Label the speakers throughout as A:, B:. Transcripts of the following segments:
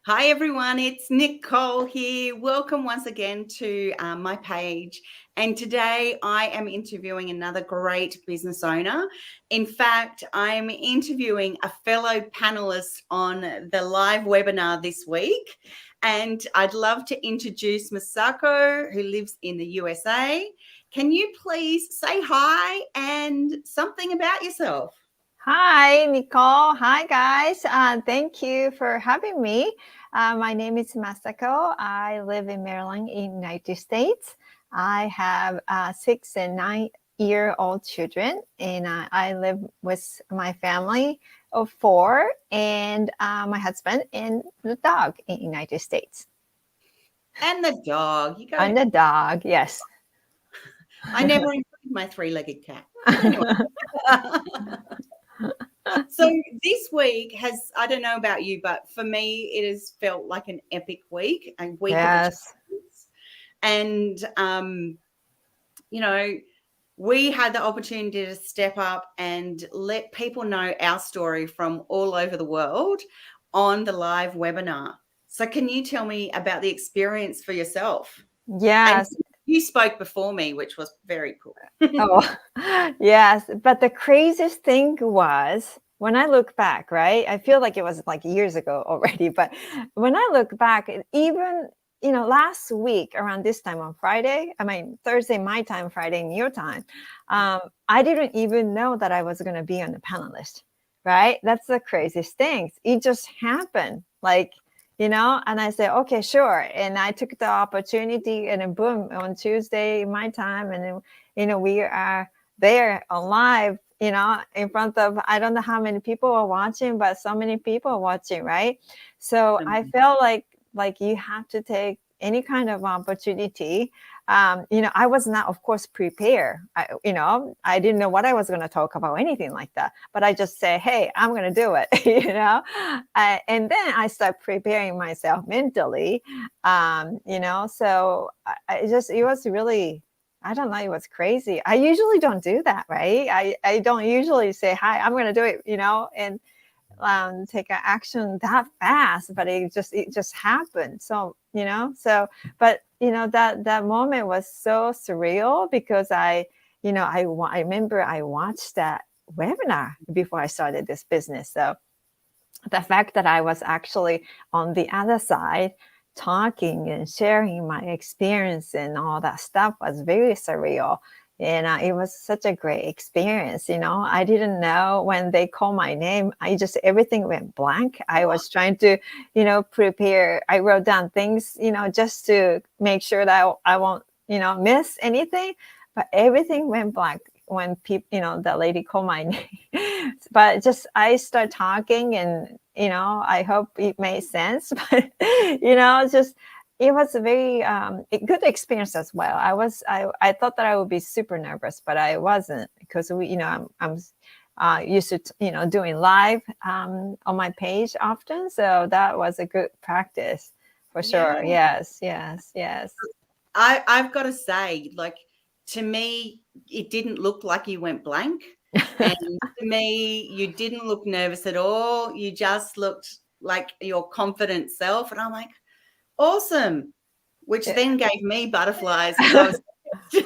A: Hi everyone, it's Nicole here. Welcome once again to my page. And today I am interviewing another great business owner. In fact, I'm interviewing a fellow panelist on the live webinar this week. And I'd love to introduce Masako, who lives in the USA. Can you please say hi and something about yourself?
B: Hi, Nicole. Hi, guys. Thank you for having me. My name is Masako. I live in Maryland, in the United States. I have 6 and 9-year-old children, and I live with my family of 4 and my husband and the dog in the United States.
A: And the dog. You go.
B: And the dog, yes.
A: I never included my 3-legged cat. Anyway. So this week has, I don't know about you, but for me, it has felt like an epic week, a week
B: Yes.
A: of achievements. And, we had the opportunity to step up and let people know our story from all over the world on the live webinar. So can you tell me about the experience for yourself?
B: Yes.
A: And you spoke before me, which was very cool.
B: Oh, yes. But the craziest thing was when I look back, right? I feel like it was like years ago already. But when I look back, even, last week around this time on Friday, Thursday, my time, Friday, in your time, I didn't even know that I was going to be on the panelist, right? That's the craziest thing. It just happened. And I said, okay, sure. And I took the opportunity and then boom, on Tuesday, my time. And then, we are there on live, in front of, I don't know how many people are watching, but so many people are watching, right? So I felt like you have to take any kind of opportunity. I was not, of course, prepared. I didn't know what I was going to talk about, anything like that. But I just say, hey, I'm going to do it, and then I start preparing myself mentally, so it was really, I don't know, it was crazy. I usually don't do that, right? I don't usually say, hi, I'm going to do it, and take an action that fast, but it just happened. So, but that moment was so surreal because I remember I watched that webinar before I started this business. So the fact that I was actually on the other side talking and sharing my experience and all that stuff was very surreal. And it was such a great experience. I didn't know when they called my name, everything went blank. I was trying to, prepare. I wrote down things, just to make sure that I won't, miss anything. But everything went blank when people, the lady called my name. But I start talking and, I hope it made sense. But, it was a very good experience as well. I thought that I would be super nervous, but I wasn't, because I'm used to doing live on my page often, so that was a good practice for sure. Yes.
A: I've got to say, to me, it didn't look like you went blank. And to me, you didn't look nervous at all. You just looked like your confident self. And I'm like, awesome. Which then gave me butterflies because I was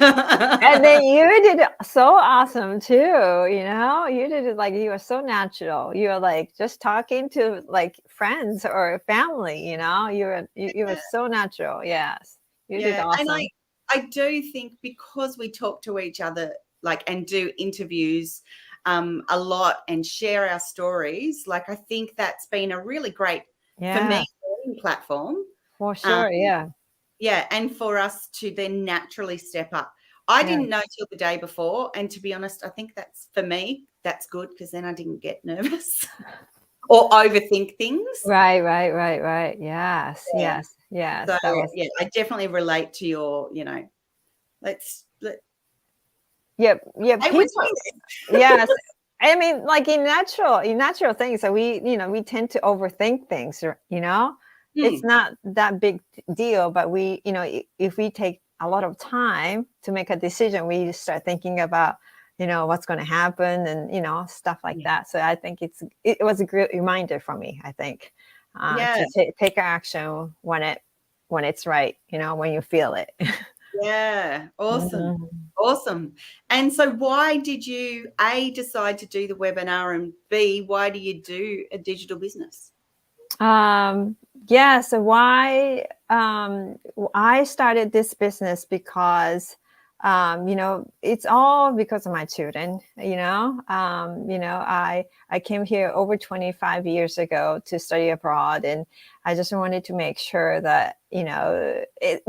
B: and then you did it so awesome too. You did it like you were so natural. You were like just talking to like friends or family. You were so natural. Yes, you did awesome.
A: And I do think because we talk to each other and do interviews a lot and share our stories, I think that's been a really great for me platform.
B: For sure, yeah.
A: Yeah, and for us to then naturally step up. I didn't know till the day before, and to be honest, I think that's, for me, that's good because then I didn't get nervous or overthink things.
B: Right. Yes.
A: So, I definitely relate to your,
B: People, yes. I mean, like in natural things, so we tend to overthink things, It's not that big deal, but if we take a lot of time to make a decision, we start thinking about, what's going to happen and, stuff like that. So I think it was a great reminder for me, I think.
A: Yeah.
B: to take action when it's right, when you feel it.
A: Yeah. Awesome.
B: Mhm.
A: Awesome. And so why did you A, decide to do the webinar, and B, why do you do a digital business?
B: Yeah, so why I started this business because it's all because of my children. I came here over 25 years ago to study abroad, and I just wanted to make sure that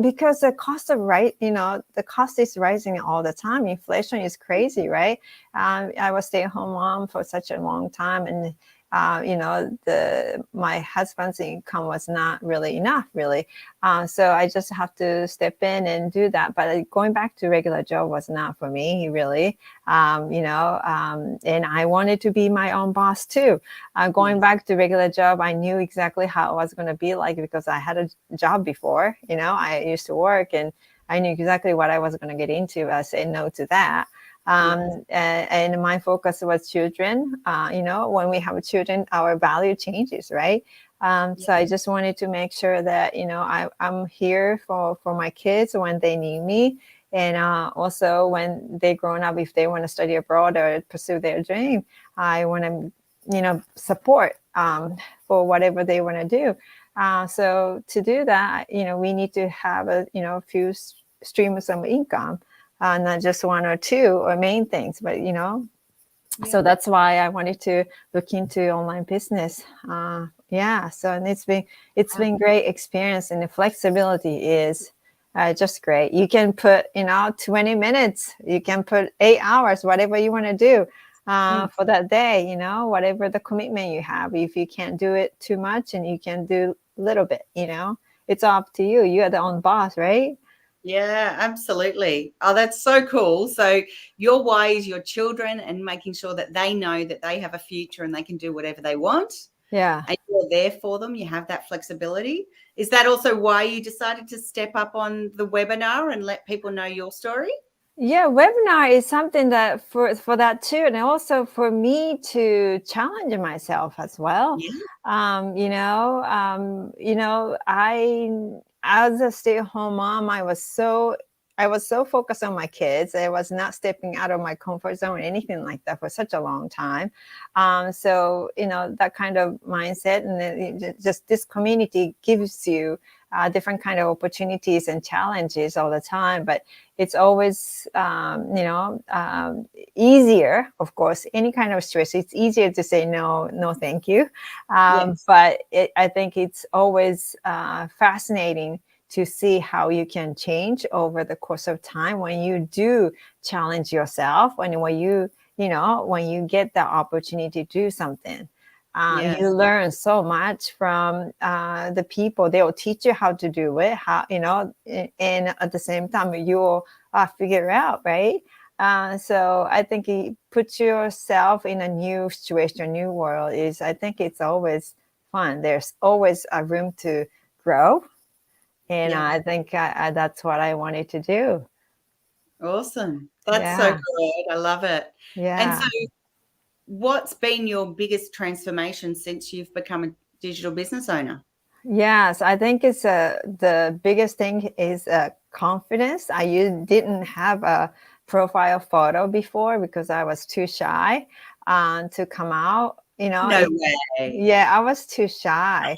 B: because the cost of the cost is rising all the time. Inflation is crazy, right? I was stay-at-home mom for such a long time, and my husband's income was not really enough, really. So I just have to step in and do that. But going back to regular job was not for me, really. And I wanted to be my own boss too. Going back to regular job, I knew exactly how it was going to be like because I had a job before. I used to work, and I knew exactly what I was going to get into. I said no to that. And my focus was children. When we have children, our value changes, right? So I just wanted to make sure that I'm here for my kids when they need me, and also when they grown up, if they want to study abroad or pursue their dream, I want to support for whatever they want to do. So to do that, we need to have a few streams of income. Not just one or two or main things, but so that's why I wanted to look into online business. So and it's been great experience, and the flexibility is just great. You can put 20 minutes, you can put 8 hours, whatever you want to do for that day. Whatever the commitment you have. If you can't do it too much, and you can do a little bit, it's up to you. You are the own boss, right?
A: Yeah, absolutely. Oh, that's so cool. So your why is your children and making sure that they know that they have a future and they can do whatever they want.
B: Yeah.
A: And you're there for them. You have that flexibility. Is that also why you decided to step up on the webinar and let people know your story?
B: Yeah, webinar is something that for that too, and also for me to challenge myself as well.
A: Yeah.
B: I as a stay-at-home mom, I was so focused on my kids. I was not stepping out of my comfort zone or anything like that for such a long time. So that kind of mindset, and just this community gives you different kind of opportunities and challenges all the time, but it's always easier. Of course, any kind of stress, it's easier to say no thank you.
A: Yes.
B: But I think it's always fascinating to see how you can change over the course of time when you do challenge yourself, and when you get the opportunity to do something.
A: Yes.
B: You learn so much from the people. They will teach you how to do it, and at the same time, you'll figure out, right? So I think it puts yourself in a new situation, new world. I think it's always fun. There's always a room to grow. And
A: Yeah.
B: I think that's what I wanted to do.
A: Awesome. That's so
B: Yeah.
A: good. I love it. And
B: Yeah.
A: so what's been your biggest transformation since you've become a digital business owner?
B: Yes, I think it's the biggest thing is confidence. Didn't have a profile photo before because I was too shy to come out.
A: No way.
B: Yeah, I was too shy.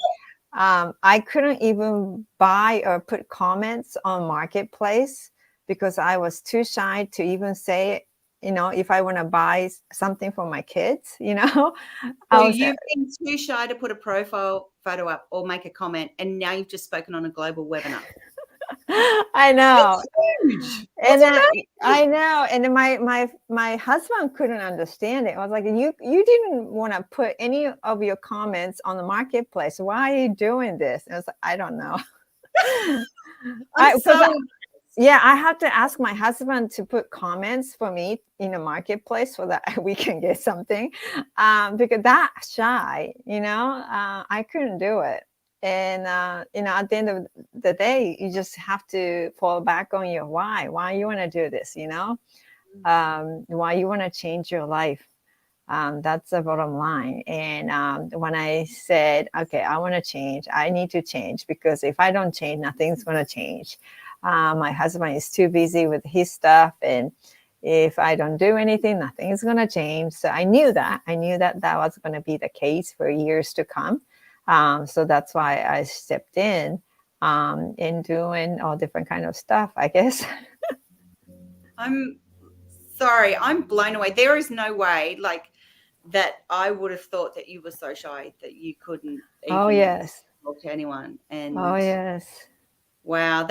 B: I couldn't even buy or put comments on Marketplace because I was too shy to even say, if I want to buy something for my kids.
A: So
B: I was
A: you've been too shy to put a profile photo up or make a comment, and now you've just spoken on a global webinar.
B: I know.
A: That's huge.
B: And
A: That's
B: then
A: amazing.
B: I know, and then my husband couldn't understand it. I was like, you didn't want to put any of your comments on the Marketplace. Why are you doing this? And I was like, I don't know.
A: I'm
B: Because
A: so
B: yeah, I have to ask my husband to put comments for me in the Marketplace so that we can get something. Because that shy, I couldn't do it. And at the end of the day, you just have to fall back on your why you want to do this, why you want to change your life. That's the bottom line. And when I said, okay, I want to change, I need to change, because if I don't change, nothing's going to change. My husband is too busy with his stuff, and if I don't do anything, nothing is going to change. So I knew that that was going to be the case for years to come. So that's why I stepped in doing all different kind of stuff, I guess.
A: I'm sorry, I'm blown away. There is no way like that I would have thought that you were so shy that you couldn't
B: Oh,
A: even
B: yes.
A: talk to anyone. And
B: Oh, yes.
A: wow,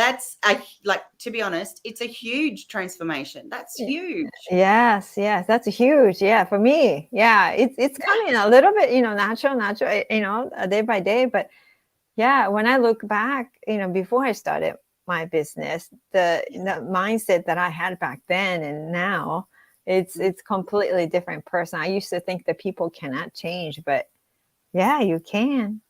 A: like, to be honest, it's a huge transformation. That's huge.
B: Yes, that's huge. Yeah, for me. Yeah, it's coming a little bit, natural, day by day. But yeah, when I look back, before I started my business, the mindset that I had back then and now, it's completely different person. I used to think that people cannot change, but yeah, you can.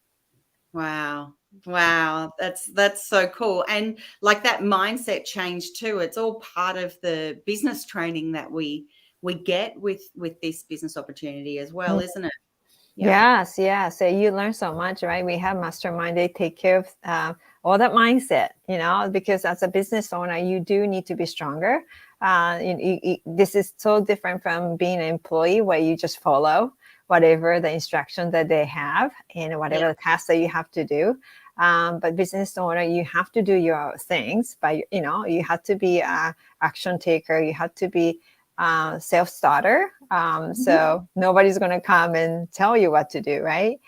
A: Wow. Wow, that's so cool. And like that mindset change too, it's all part of the business training that we get with this business opportunity as well, isn't it? Yeah.
B: Yes. So you learn so much, right? We have mastermind. They take care of all that mindset, because as a business owner, you do need to be stronger. This is so different from being an employee where you just follow whatever the instruction that they have and whatever the tasks that you have to do. But business owner, you have to do your things, but you have to be an action taker. You have to be self-starter. So nobody's going to come and tell you what to do, right?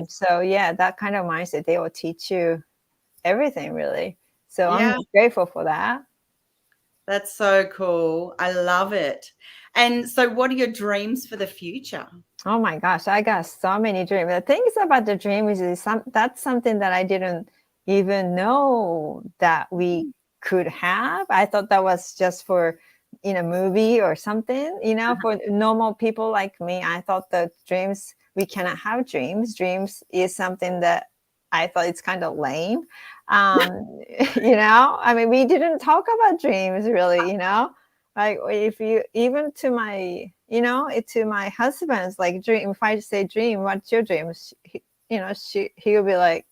B: So yeah, that kind of mindset, they will teach you everything, really. So I'm grateful for that.
A: That's so cool. I love it. And so what are your dreams for the future?
B: Oh my gosh, I got so many dreams. The things about the dream is that's something that I didn't even know that we could have. I thought that was just for in a movie or something, for normal people like me. I thought that dreams, we cannot have dreams. Dreams is something that I thought it's kind of lame. I mean, we didn't talk about dreams really, like if you even to my to my husband's like dream, if I say dream, what's your dream, he'll be like,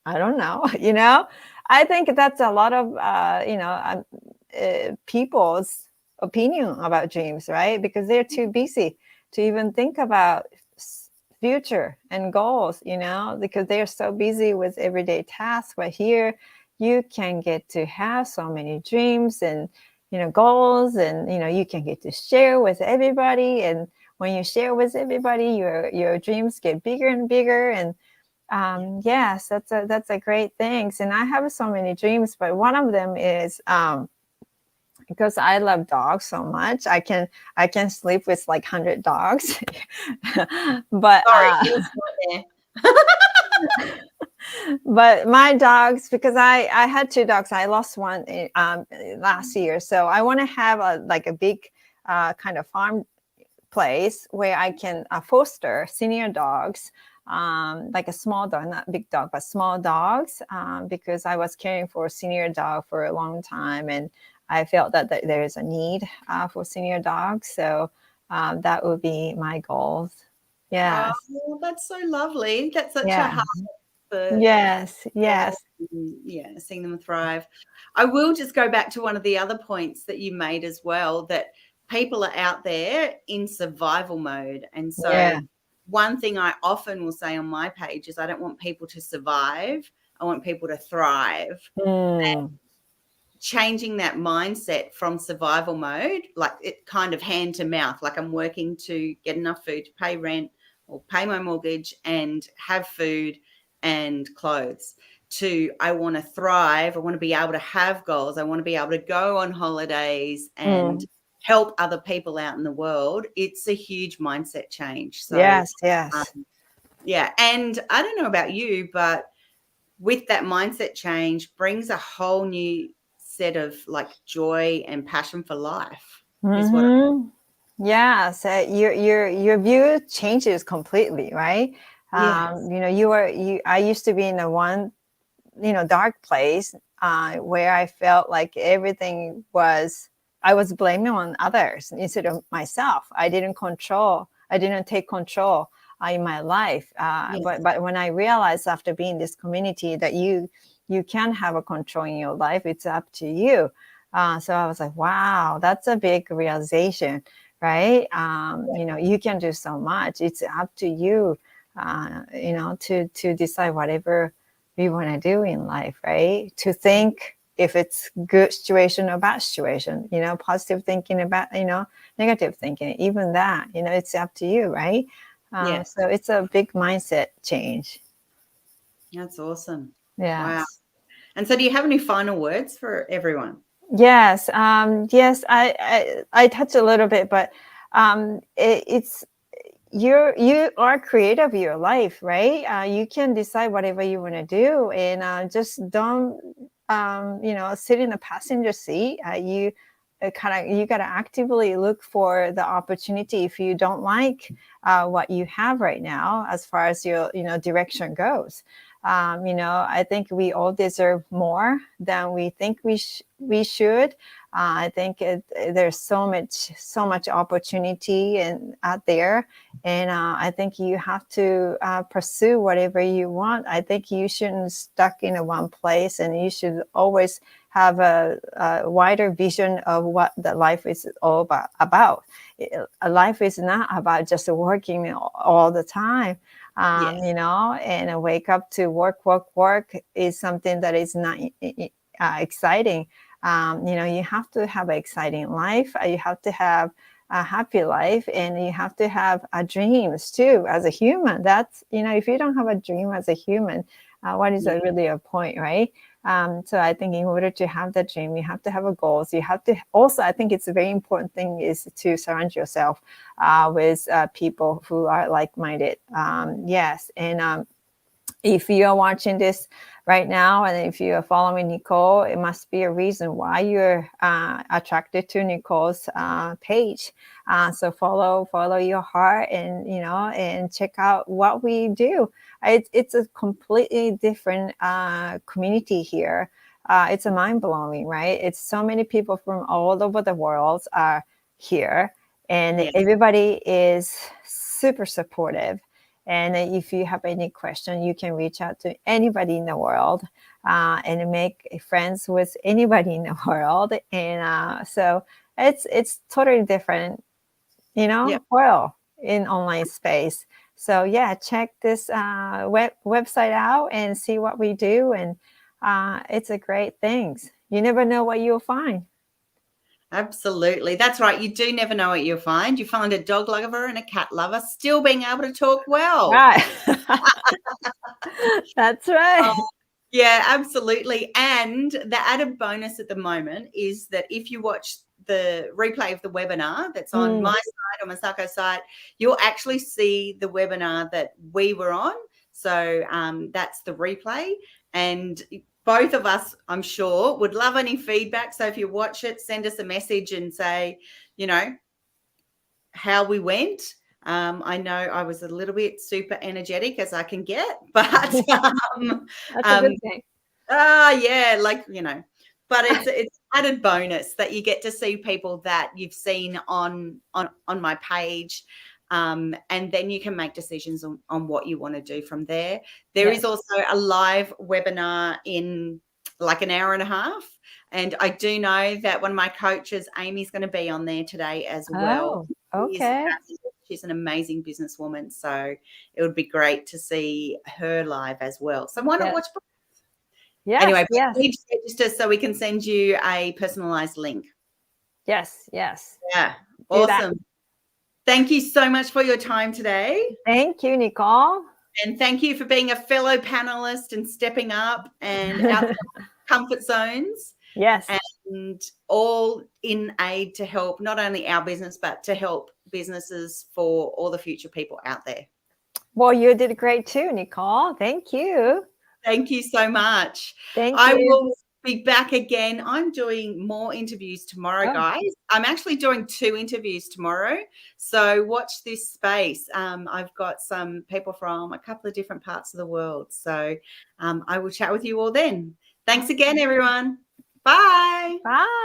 B: I don't know. I think that's a lot of people's opinion about dreams, right? Because they're too busy to even think about future and goals, because they're so busy with everyday tasks. But here you can get to have so many dreams and goals, and you can get to share with everybody. And when you share with everybody, your dreams get bigger and bigger. And yes, that's a great thing. And I have so many dreams, but one of them is because I love dogs so much, I can sleep with like 100 dogs. But
A: Sorry,
B: but my dogs, because I had two dogs, I lost one last year, so I want to have a big kind of farm place where I can foster senior dogs, like a small dog, not big dog, but small dogs, because I was caring for a senior dog for a long time, and I felt that there is a need for senior dogs. So that would be my goals. Yes.
A: Oh, that's so lovely. That's such a
B: Yeah.
A: heart for
B: Yes.
A: seeing them thrive. I will just go back to one of the other points that you made as well, that people are out there in survival mode. And so one thing I often will say on my page is I don't want people to survive. I want people to thrive. And changing that mindset from survival mode, like it kind of hand to mouth, like I'm working to get enough food to pay rent or pay my mortgage and have food and clothes, to I want to thrive. I want to be able to have goals. I want to be able to go on holidays and help other people out in the world. It's a huge mindset change. So
B: yes.
A: Yeah. And I don't know about you, but with that mindset change brings a whole new set of like joy and passion for life. Is what
B: Yeah, so your view changes completely, right?
A: Yes.
B: I used to be in a one, dark place where I felt like everything I was blaming on others instead of myself. I didn't control I didn't take control in my life. But when I realized after being in this community that you can have a control in your life, it's up to you. So I was like, wow, that's a big realization, right? You can do so much. It's up to you, to decide whatever we want to do in life, right? To think if it's good situation or bad situation, positive thinking about, negative thinking, even that, it's up to you, right? So it's a big mindset change.
A: That's awesome.
B: Yes.
A: Wow. And so do you have any final words for everyone?
B: Yes. Yes, I touched a little bit, but it's you are creative of your life, right? You can decide whatever you want to do, and just don't sit in the passenger seat. You got to actively look for the opportunity if you don't like what you have right now as far as your direction goes. I think we all deserve more than we think we should. I think there's so much opportunity out there, and I think you have to pursue whatever you want. I think you shouldn't stuck in one place, and you should always have a wider vision of what the life is all about. Life is not about just working all the time. And wake up to work is something that is not exciting. You have to have an exciting life. You have to have a happy life, and you have to have dreams too as a human. That's, if you don't have a dream as a human, what is really a point, right? So I think in order to have that dream, you have to have a goals. You have to also, I think it's a very important thing is to surround yourself with people who are like-minded. Yes. And if you are watching this right now, and if you are following Nicole, it must be a reason why you're attracted to Nicole's page. So follow your heart, and check out what we do. It's a completely different community here. It's a mind-blowing, right? It's so many people from all over the world are here, and everybody is super supportive. And if you have any question, you can reach out to anybody in the world and make friends with anybody in the world. And so it's totally different, world in online space. So yeah, check this website out and see what we do. And it's a great thing. You never know what you'll find.
A: Absolutely. That's right. You do never know what you'll find. You find a dog lover and a cat lover still being able to talk well.
B: Right. That's right.
A: Yeah, absolutely. And the added bonus at the moment is that if you watch the replay of the webinar that's on my site or Masako's site, you'll actually see the webinar that we were on. So that's the replay. And both of us, I'm sure, would love any feedback. So if you watch it, send us a message and say, how we went. I know I was a little bit super energetic as I can get, but
B: that's a good thing.
A: But it's added bonus that you get to see people that you've seen on my page. And then you can make decisions on what you want to do from there. There is also a live webinar in like an hour and a half. And I do know that one of my coaches, Amy's going to be on there today as well.
B: Oh, okay.
A: She's an amazing businesswoman. So it would be great to see her live as well. So why not watch both?
B: Yes,
A: anyway, please register so we can send you a personalized link.
B: Yes.
A: Yeah. Awesome. Thank you so much for your time today.
B: Thank you, Nicole.
A: And thank you for being a fellow panelist and stepping up and out of comfort zones.
B: Yes.
A: And all in aid to help not only our business, but to help businesses for all the future people out there.
B: Well, you did great too, Nicole. Thank you.
A: Thank you so much.
B: Thank you.
A: I will be back again. I'm doing more interviews tomorrow, guys. I'm actually doing 2 interviews tomorrow. So watch this space. I've got some people from a couple of different parts of the world. So I will chat with you all then. Thanks again, everyone. Bye.
B: Bye.